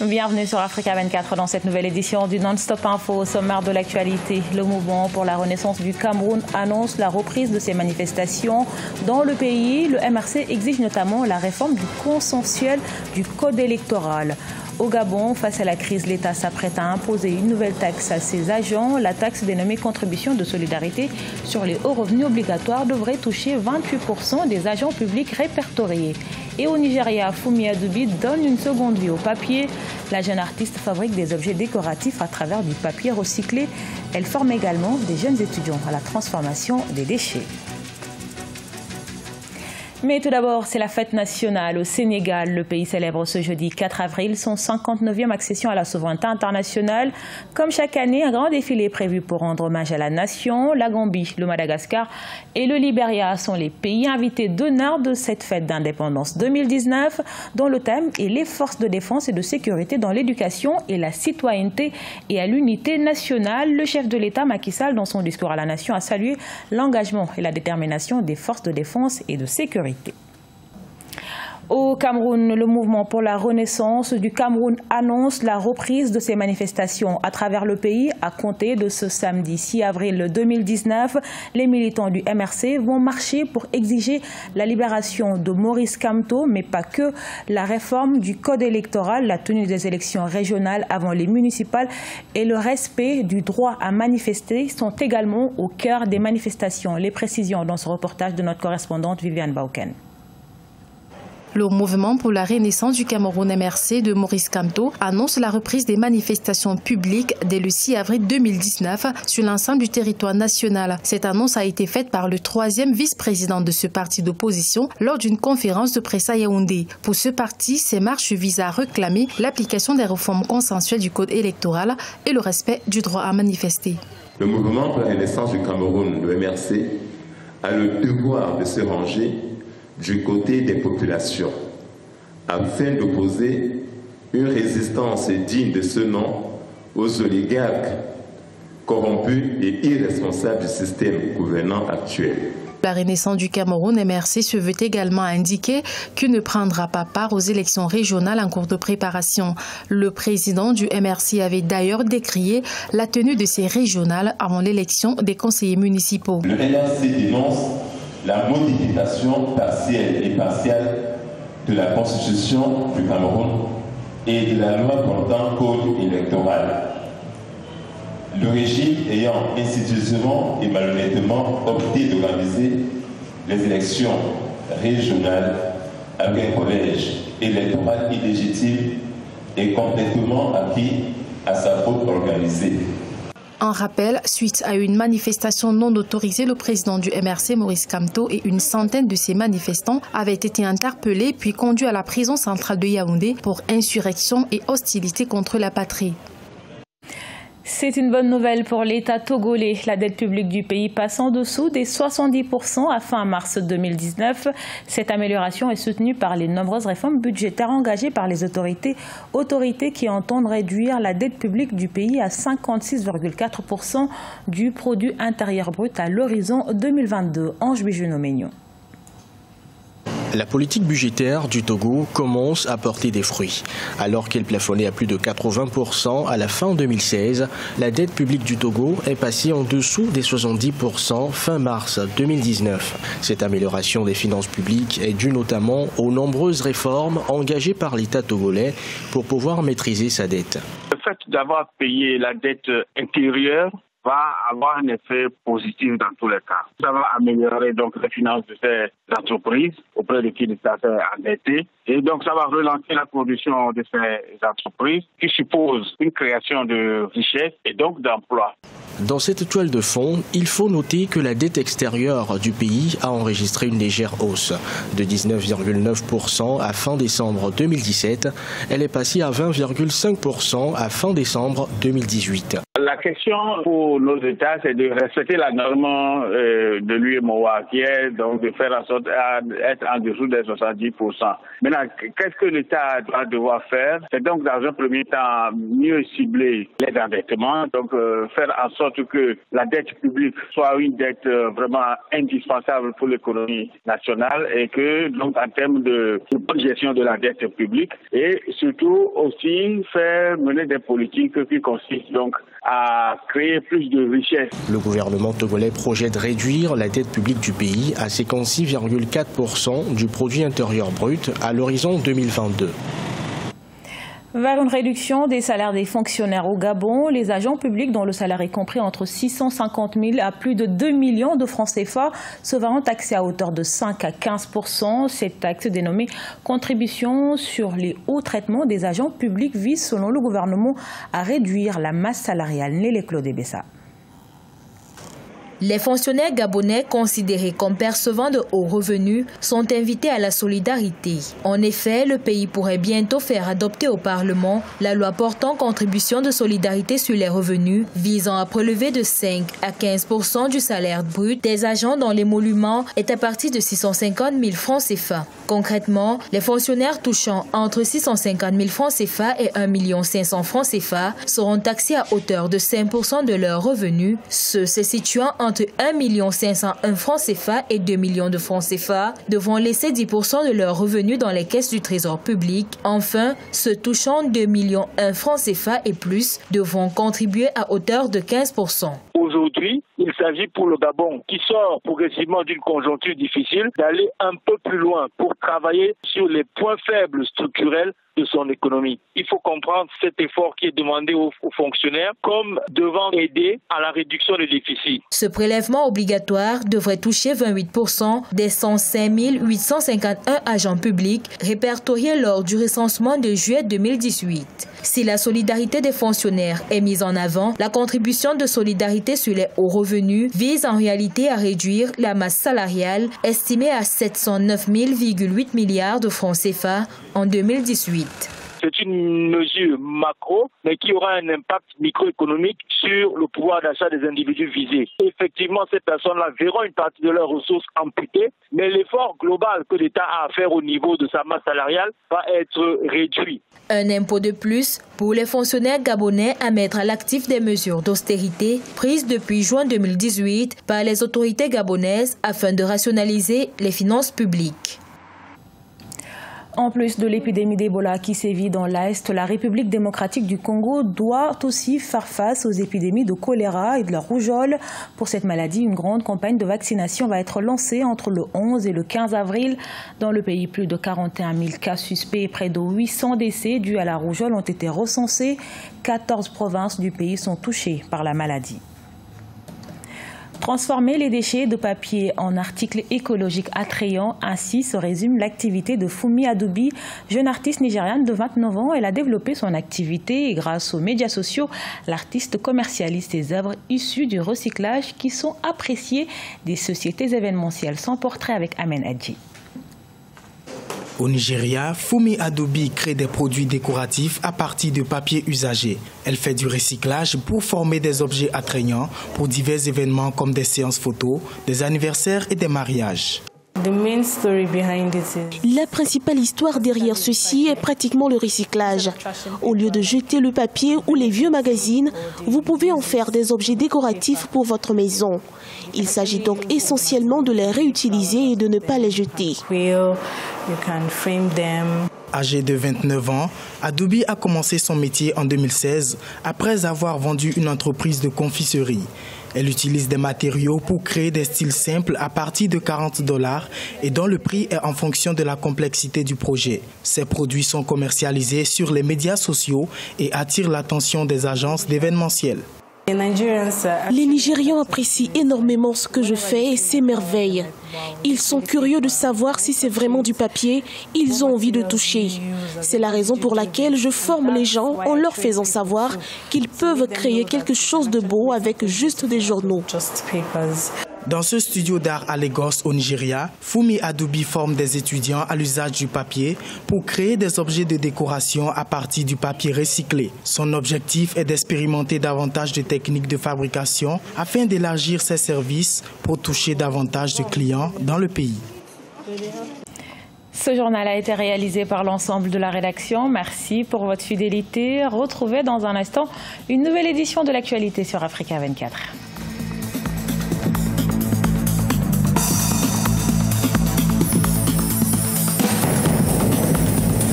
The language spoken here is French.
Bienvenue sur Africa 24 dans cette nouvelle édition du Non-Stop Info. Au sommaire de l'actualité, le mouvement pour la renaissance du Cameroun annonce la reprise de ses manifestations dans le pays. Le MRC exige notamment la réforme du consensuel du code électoral. Au Gabon, face à la crise, l'État s'apprête à imposer une nouvelle taxe à ses agents. La taxe dénommée contribution de solidarité sur les hauts revenus obligatoires devrait toucher 28% des agents publics répertoriés. Et au Nigeria, Fumi Adubi donne une seconde vie au papier. La jeune artiste fabrique des objets décoratifs à travers du papier recyclé. Elle forme également des jeunes étudiants à la transformation des déchets. Mais tout d'abord, c'est la fête nationale au Sénégal. Le pays célèbre ce jeudi 4 avril son 59e accession à la souveraineté internationale. Comme chaque année, un grand défilé est prévu pour rendre hommage à la nation. La Gambie, le Madagascar et le Libéria sont les pays invités d'honneur de cette fête d'indépendance 2019, dont le thème est les forces de défense et de sécurité dans l'éducation et la citoyenneté et à l'unité nationale. Le chef de l'État, Macky Sall, dans son discours à la nation, a salué l'engagement et la détermination des forces de défense et de sécurité. Au Cameroun, le mouvement pour la renaissance du Cameroun annonce la reprise de ses manifestations à travers le pays. À compter de ce samedi 6 avril 2019, les militants du MRC vont marcher pour exiger la libération de Maurice Kamto, mais pas que. La réforme du code électoral, la tenue des élections régionales avant les municipales et le respect du droit à manifester sont également au cœur des manifestations. Les précisions dans ce reportage de notre correspondante Viviane Bauken. Le mouvement pour la renaissance du Cameroun MRC de Maurice Kamto annonce la reprise des manifestations publiques dès le 6 avril 2019 sur l'ensemble du territoire national. Cette annonce a été faite par le troisième vice-président de ce parti d'opposition lors d'une conférence de presse à Yaoundé. Pour ce parti, ces marches visent à réclamer l'application des réformes consensuelles du code électoral et le respect du droit à manifester. Le mouvement pour la renaissance du Cameroun, le MRC, a le devoir de se ranger du côté des populations, afin d'opposer une résistance digne de ce nom aux oligarques corrompus et irresponsables du système gouvernant actuel. La renaissance du Cameroun MRC se veut également indiquer qu'il ne prendra pas part aux élections régionales en cours de préparation. Le président du MRC avait d'ailleurs décrié la tenue de ces régionales avant l'élection des conseillers municipaux. Le MRC dénonce la modification partielle et partielle de la Constitution du Cameroun et de la loi portant code électoral. Le régime ayant institutionnellement et malhonnêtement opté d'organiser les élections régionales avec un collège électoral illégitime et complètement acquis à sa faute organisée. En rappel, suite à une manifestation non autorisée, le président du MRC, Maurice Kamto, et une centaine de ses manifestants avaient été interpellés puis conduits à la prison centrale de Yaoundé pour insurrection et hostilité contre la patrie. C'est une bonne nouvelle pour l'État togolais. La dette publique du pays passe en dessous des 70% à fin mars 2019. Cette amélioration est soutenue par les nombreuses réformes budgétaires engagées par les autorités qui entendent réduire la dette publique du pays à 56,4% du produit intérieur brut à l'horizon 2022. Ange Bijuno-Ménion. La politique budgétaire du Togo commence à porter des fruits. Alors qu'elle plafonnait à plus de 80% à la fin 2016, la dette publique du Togo est passée en dessous des 70% fin mars 2019. Cette amélioration des finances publiques est due notamment aux nombreuses réformes engagées par l'État togolais pour pouvoir maîtriser sa dette. Le fait d'avoir payé la dette intérieure va avoir un effet positif dans tous les cas. Ça va améliorer donc les finances de ces entreprises auprès de qui l'État s'est endetté. Et donc ça va relancer la production de ces entreprises qui suppose une création de richesses et donc d'emplois. Dans cette toile de fond, il faut noter que la dette extérieure du pays a enregistré une légère hausse. De 19,9% à fin décembre 2017, elle est passée à 20,5% à fin décembre 2018. La question pour nos États, c'est de respecter la norme de l'UEMOA, qui est donc de faire en sorte d'être en dessous des 70%. Maintenant, qu'est-ce que l'État doit devoir faire? C'est donc dans un premier temps mieux cibler les endettements, donc faire en sorte que la dette publique soit une dette vraiment indispensable pour l'économie nationale et que donc en termes de bonne gestion de la dette publique et surtout aussi faire mener des politiques qui consistent donc à créer plus de richesses. Le gouvernement togolais projette de réduire la dette publique du pays à 56,4% du produit intérieur brut à l'horizon 2022. Vers une réduction des salaires des fonctionnaires au Gabon, les agents publics dont le salaire est compris entre 650 000 à plus de 2 millions de francs CFA se verront taxés à hauteur de 5 à 15%. Cette taxe dénommée contribution sur les hauts traitements des agents publics vise, selon le gouvernement, à réduire la masse salariale. Nélé Claude Bessa. Les fonctionnaires gabonais considérés comme percevant de hauts revenus sont invités à la solidarité. En effet, le pays pourrait bientôt faire adopter au Parlement la loi portant contribution de solidarité sur les revenus visant à prélever de 5 à 15% du salaire brut des agents dont l'émolument est à partir de 650 000 francs CFA. Concrètement, les fonctionnaires touchant entre 650 000 francs CFA et 1 500 000 francs CFA seront taxés à hauteur de 5% de leurs revenus, ceux se situant entre 1 501 000 francs CFA et 2 millions de francs CFA devront laisser 10% de leurs revenus dans les caisses du Trésor public. Enfin, ceux touchant 2 millions 1 francs CFA et plus devront contribuer à hauteur de 15%. Aujourd'hui, il s'agit pour le Gabon, qui sort progressivement d'une conjoncture difficile, d'aller un peu plus loin pour travailler sur les points faibles structurels de son économie. Il faut comprendre cet effort qui est demandé aux fonctionnaires comme devant aider à la réduction des déficits. Ce prélèvement obligatoire devrait toucher 28% des 105 851 agents publics répertoriés lors du recensement de juillet 2018. Si la solidarité des fonctionnaires est mise en avant, la contribution de solidarité sur les hauts revenus vise en réalité à réduire la masse salariale estimée à 709,8 milliards de francs CFA en 2018. C'est une mesure macro, mais qui aura un impact microéconomique sur le pouvoir d'achat des individus visés. Effectivement, ces personnes-là verront une partie de leurs ressources amputées, mais l'effort global que l'État a à faire au niveau de sa masse salariale va être réduit. Un impôt de plus pour les fonctionnaires gabonais à mettre à l'actif des mesures d'austérité prises depuis juin 2018 par les autorités gabonaises afin de rationaliser les finances publiques. En plus de l'épidémie d'Ebola qui sévit dans l'Est, la République démocratique du Congo doit aussi faire face aux épidémies de choléra et de la rougeole. Pour cette maladie, une grande campagne de vaccination va être lancée entre le 11 et le 15 avril. Dans le pays, plus de 41 000 cas suspects et près de 800 décès dus à la rougeole ont été recensés. 14 provinces du pays sont touchées par la maladie. Transformer les déchets de papier en articles écologiques attrayants, ainsi se résume l'activité de Fumi Adubi, jeune artiste nigériane de 29 ans. Elle a développé son activité et grâce aux médias sociaux, l'artiste commercialise ses œuvres issues du recyclage qui sont appréciées des sociétés événementielles. Son portrait avec Amen Adji. Au Nigeria, Fumi Adubi crée des produits décoratifs à partir de papier usagé. Elle fait du recyclage pour former des objets attrayants pour divers événements comme des séances photos, des anniversaires et des mariages. La principale histoire derrière ceci est pratiquement le recyclage. Au lieu de jeter le papier ou les vieux magazines, vous pouvez en faire des objets décoratifs pour votre maison. Il s'agit donc essentiellement de les réutiliser et de ne pas les jeter. Âgée de 29 ans, Adubi a commencé son métier en 2016 après avoir vendu une entreprise de confiserie. Elle utilise des matériaux pour créer des styles simples à partir de $40 et dont le prix est en fonction de la complexité du projet. Ces produits sont commercialisés sur les médias sociaux et attirent l'attention des agences d'événementiel. Les Nigérians apprécient énormément ce que je fais et s'émerveillent. Ils sont curieux de savoir si c'est vraiment du papier, ils ont envie de toucher. C'est la raison pour laquelle je forme les gens en leur faisant savoir qu'ils peuvent créer quelque chose de beau avec juste des journaux. Dans ce studio d'art à Lagos, au Nigeria, Fumi Adoubi forme des étudiants à l'usage du papier pour créer des objets de décoration à partir du papier recyclé. Son objectif est d'expérimenter davantage de techniques de fabrication afin d'élargir ses services pour toucher davantage de clients dans le pays. Ce journal a été réalisé par l'ensemble de la rédaction. Merci pour votre fidélité. Retrouvez dans un instant une nouvelle édition de l'actualité sur Africa 24.